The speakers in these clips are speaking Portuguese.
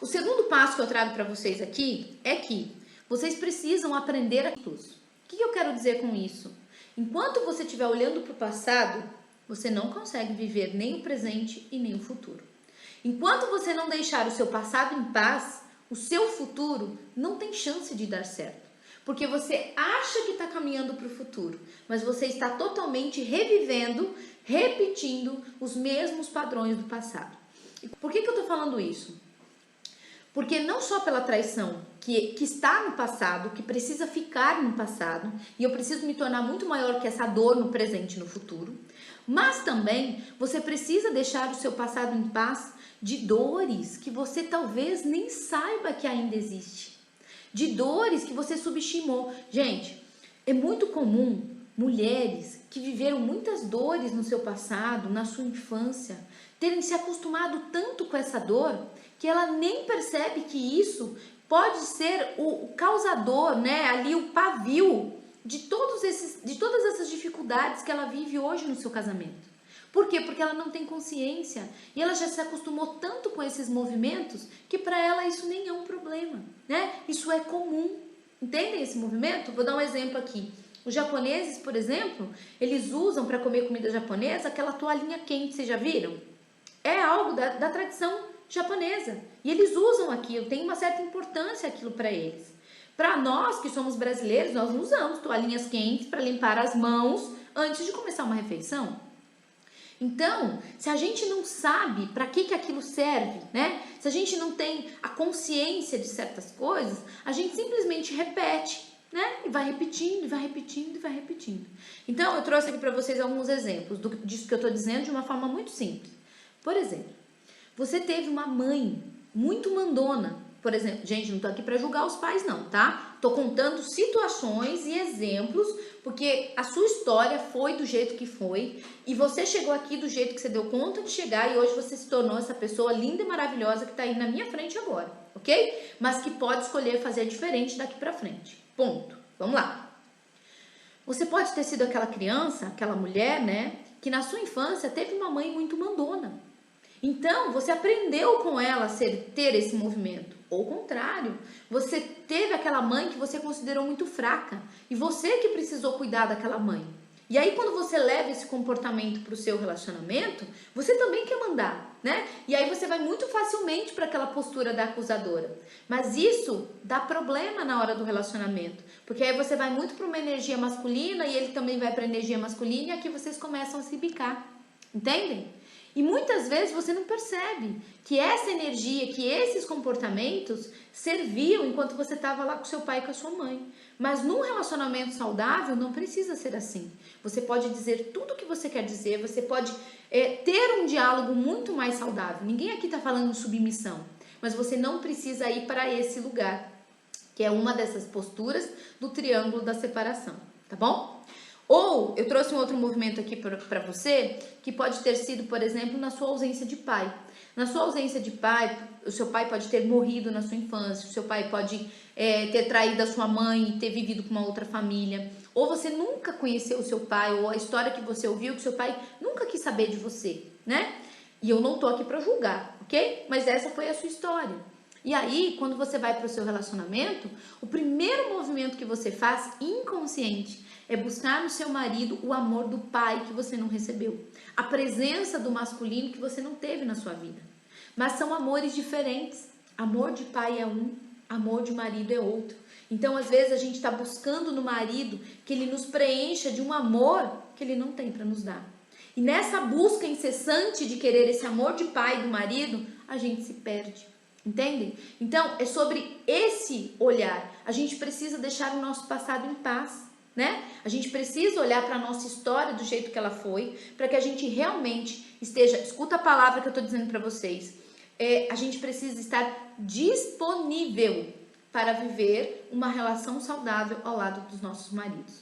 O segundo passo que eu trago para vocês aqui é que vocês precisam aprender a... O que eu quero dizer com isso? Enquanto você estiver olhando para o passado, você não consegue viver nem o presente e nem o futuro. Enquanto você não deixar o seu passado em paz, o seu futuro não tem chance de dar certo. Porque você acha que está caminhando para o futuro, mas você está totalmente revivendo, repetindo os mesmos padrões do passado. E por que eu estou falando isso? Porque não só pela traição que está no passado, que precisa ficar no passado, e eu preciso me tornar muito maior que essa dor no presente e no futuro, mas também você precisa deixar o seu passado em paz de dores que você talvez nem saiba que ainda existe. De dores que você subestimou. Gente, é muito comum mulheres que viveram muitas dores no seu passado, na sua infância, terem se acostumado tanto com essa dor que ela nem percebe que isso pode ser o causador, né, ali o pavio de todas essas dificuldades que ela vive hoje no seu casamento. Por quê? Porque ela não tem consciência e ela já se acostumou tanto com esses movimentos que para ela isso nem é um problema, né? Isso é comum. Entendem esse movimento? Vou dar um exemplo aqui. Os japoneses, por exemplo, eles usam para comer comida japonesa aquela toalhinha quente, vocês já viram? É algo da tradição japonesa. E eles usam aquilo, tem uma certa importância aquilo para eles. Para nós que somos brasileiros, nós não usamos toalhinhas quentes para limpar as mãos antes de começar uma refeição. Então, se a gente não sabe para que aquilo serve, né? Se a gente não tem a consciência de certas coisas, a gente simplesmente repete, né? E vai repetindo, e vai repetindo, e vai repetindo. Então, eu trouxe aqui para vocês alguns exemplos disso que eu estou dizendo de uma forma muito simples. Por exemplo, você teve uma mãe muito mandona, por exemplo. Gente, não tô aqui para julgar os pais não, tá? Tô contando situações e exemplos, porque a sua história foi do jeito que foi, e você chegou aqui do jeito que você deu conta de chegar, e hoje você se tornou essa pessoa linda e maravilhosa que tá aí na minha frente agora, ok? Mas que pode escolher fazer diferente daqui para frente. Ponto. Vamos lá. Você pode ter sido aquela criança, aquela mulher, né, que na sua infância teve uma mãe muito mandona. Então, você aprendeu com ela ter esse movimento. Ou o contrário, você teve aquela mãe que você considerou muito fraca. E você que precisou cuidar daquela mãe. E aí, quando você leva esse comportamento para o seu relacionamento, você também quer mandar, né? E aí você vai muito facilmente para aquela postura da acusadora. Mas isso dá problema na hora do relacionamento. Porque aí você vai muito para uma energia masculina e ele também vai para a energia masculina e aqui vocês começam a se bicar. Entendem? E muitas vezes você não percebe que essa energia, que esses comportamentos serviam enquanto você estava lá com seu pai e com a sua mãe. Mas num relacionamento saudável não precisa ser assim. Você pode dizer tudo o que você quer dizer, você pode ter um diálogo muito mais saudável. Ninguém aqui está falando de submissão, mas você não precisa ir para esse lugar, que é uma dessas posturas do triângulo da separação, tá bom? Ou eu trouxe um outro movimento aqui para você, que pode ter sido, por exemplo, na sua ausência de pai. Na sua ausência de pai, o seu pai pode ter morrido na sua infância, o seu pai pode ter traído a sua mãe e ter vivido com uma outra família. Ou você nunca conheceu o seu pai, ou a história que você ouviu, que seu pai nunca quis saber de você, né? E eu não tô aqui para julgar, ok? Mas essa foi a sua história. E aí, quando você vai para o seu relacionamento, o primeiro movimento que você faz, inconsciente, é buscar no seu marido o amor do pai que você não recebeu. A presença do masculino que você não teve na sua vida. Mas são amores diferentes. Amor de pai é um, amor de marido é outro. Então, às vezes, a gente está buscando no marido que ele nos preencha de um amor que ele não tem para nos dar. E nessa busca incessante de querer esse amor de pai do marido, a gente se perde. Entendem? Então, é sobre esse olhar. A gente precisa deixar o nosso passado em paz. Né? A gente precisa olhar para a nossa história do jeito que ela foi, para que a gente realmente esteja, escuta a palavra que eu estou dizendo para vocês, a gente precisa estar disponível para viver uma relação saudável ao lado dos nossos maridos.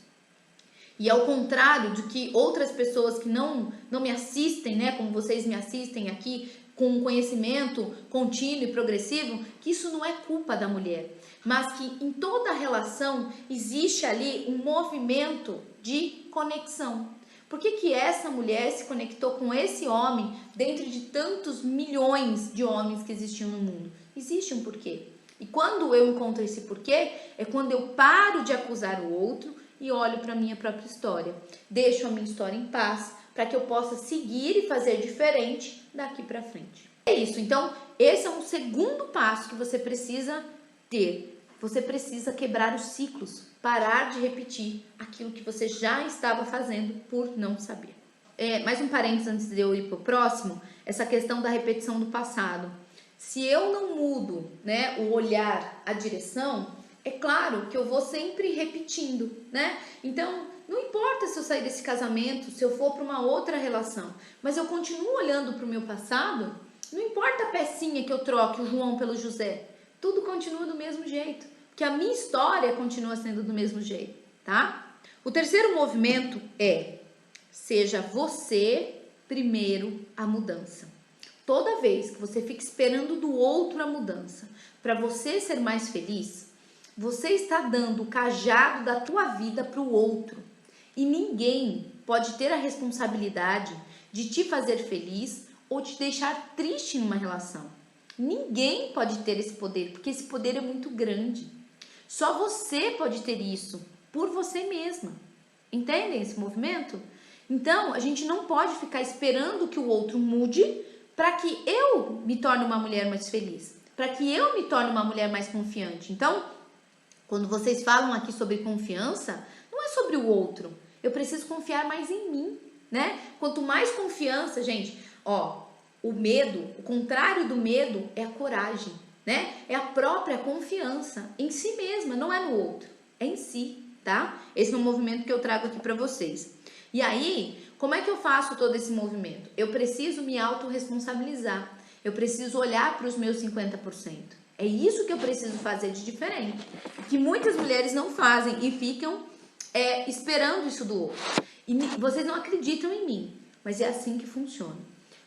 E ao contrário do que outras pessoas que não me assistem, né, como vocês me assistem aqui, com um conhecimento contínuo e progressivo, que isso não é culpa da mulher, mas que em toda relação existe ali um movimento de conexão. Por que essa mulher se conectou com esse homem dentro de tantos milhões de homens que existiam no mundo? Existe um porquê. E quando eu encontro esse porquê, é quando eu paro de acusar o outro e olho para a minha própria história. Deixo a minha história em paz, para que eu possa seguir e fazer diferente daqui para frente. É isso. Então, esse é um segundo passo que você precisa ter. Você precisa quebrar os ciclos, parar de repetir aquilo que você já estava fazendo por não saber. Mais um parênteses antes de eu ir para o próximo, essa questão da repetição do passado. Se eu não mudo, né, o olhar, a direção, é claro que eu vou sempre repetindo, né? Então, não importa se eu sair desse casamento, se eu for para uma outra relação, mas eu continuo olhando para o meu passado, não importa a pecinha que eu troque o João pelo José, tudo continua do mesmo jeito, porque a minha história continua sendo do mesmo jeito, tá? O terceiro movimento é: seja você primeiro a mudança. Toda vez que você fica esperando do outro a mudança, para você ser mais feliz, você está dando o cajado da tua vida para o outro. E ninguém pode ter a responsabilidade de te fazer feliz ou te deixar triste em uma relação. Ninguém pode ter esse poder, porque esse poder é muito grande. Só você pode ter isso por você mesma. Entendem esse movimento? Então, a gente não pode ficar esperando que o outro mude para que eu me torne uma mulher mais feliz, para que eu me torne uma mulher mais confiante. Então, quando vocês falam aqui sobre confiança, não é sobre o outro. Eu preciso confiar mais em mim, né? Quanto mais confiança, gente, o medo, o contrário do medo é a coragem, né? É a própria confiança em si mesma, não é no outro, é em si, tá? Esse é um movimento que eu trago aqui para vocês. E aí, como é que eu faço todo esse movimento? Eu preciso me autorresponsabilizar. Eu preciso olhar para os meus 50%. É isso que eu preciso fazer de diferente. Que muitas mulheres não fazem e ficam esperando isso do outro. E vocês não acreditam em mim, mas é assim que funciona.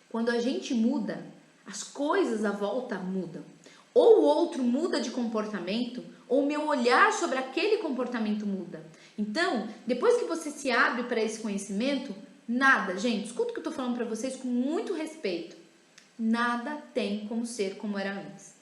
Quando a gente muda, as coisas à volta mudam. Ou o outro muda de comportamento, ou o meu olhar sobre aquele comportamento muda. Então, depois que você se abre para esse conhecimento, nada, gente, escuta o que eu tô falando para vocês com muito respeito. Nada tem como ser como era antes.